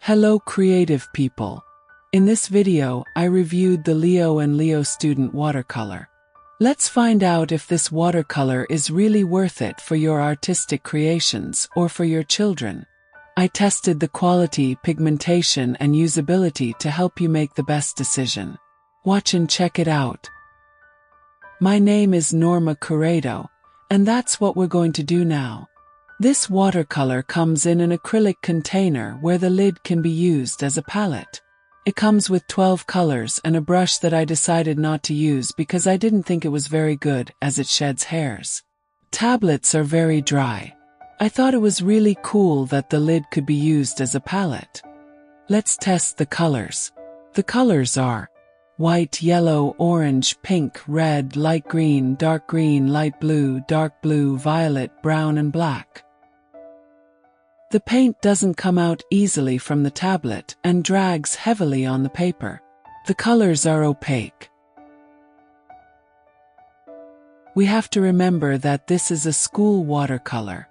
Hello creative people. In this video, I reviewed the Leo&Leo student watercolor. Let's find out if this watercolor is really worth it for your artistic creations or for your children. I tested the quality, pigmentation, and usability to help you make the best decision. Watch and check it out. My name is Norma Corrado, and that's what we're going to do now. This watercolor comes in an acrylic container where the lid can be used as a palette. It comes with 12 colors and a brush that I decided not to use because I didn't think it was very good as it sheds hairs. Tablets are very dry. I thought it was really cool that the lid could be used as a palette. Let's test the colors. The colors are white, yellow, orange, pink, red, light green, dark green, light blue, dark blue, violet, brown, and black. The paint doesn't come out easily from the tablet and drags heavily on the paper. The colors are opaque. We have to remember that this is a school watercolor.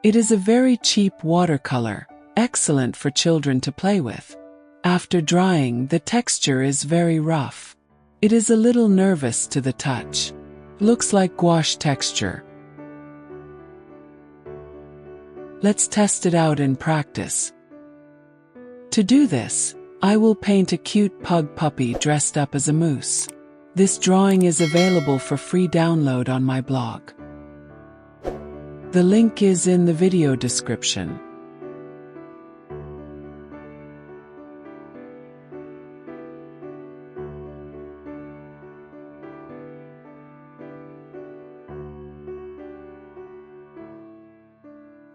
It is a very cheap watercolor, excellent for children to play with. After drying, the texture is very rough. It is a little nervous to the touch. Looks like gouache texture. Let's test it out in practice. To do this, I will paint a cute pug puppy dressed up as a moose. This drawing is available for free download on my blog. The link is in the video description.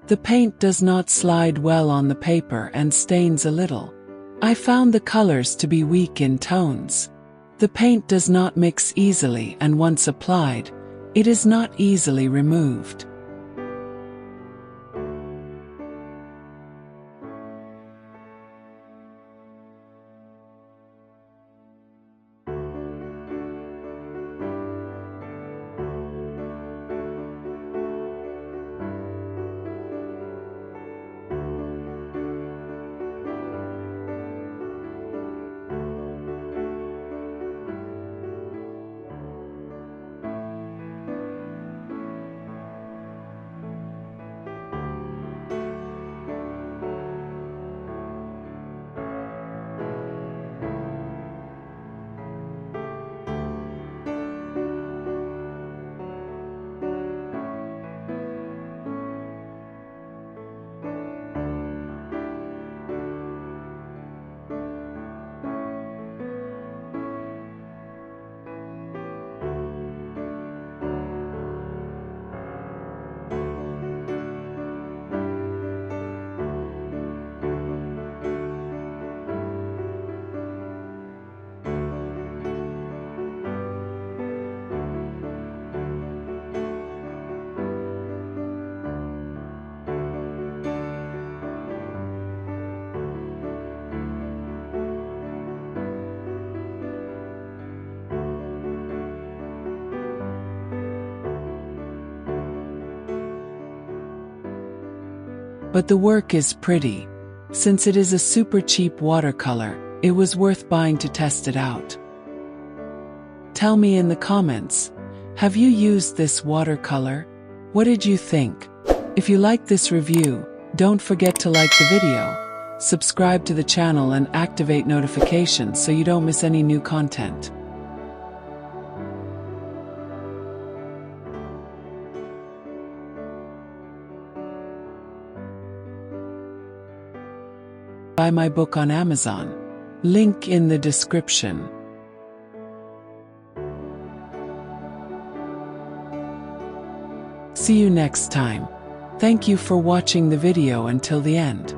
The paint does not slide well on the paper and stains a little. I found the colors to be weak in tones. The paint does not mix easily, and once applied, it is not easily removed. But the work is pretty. Since it is a super cheap watercolor, it was worth buying to test it out. Tell me in the comments, have you used this watercolor? What did you think? If you liked this review, don't forget to like the video, subscribe to the channel and activate notifications so you don't miss any new content. Buy my book on Amazon. Link in the description. See you next time. Thank you for watching the video until the end.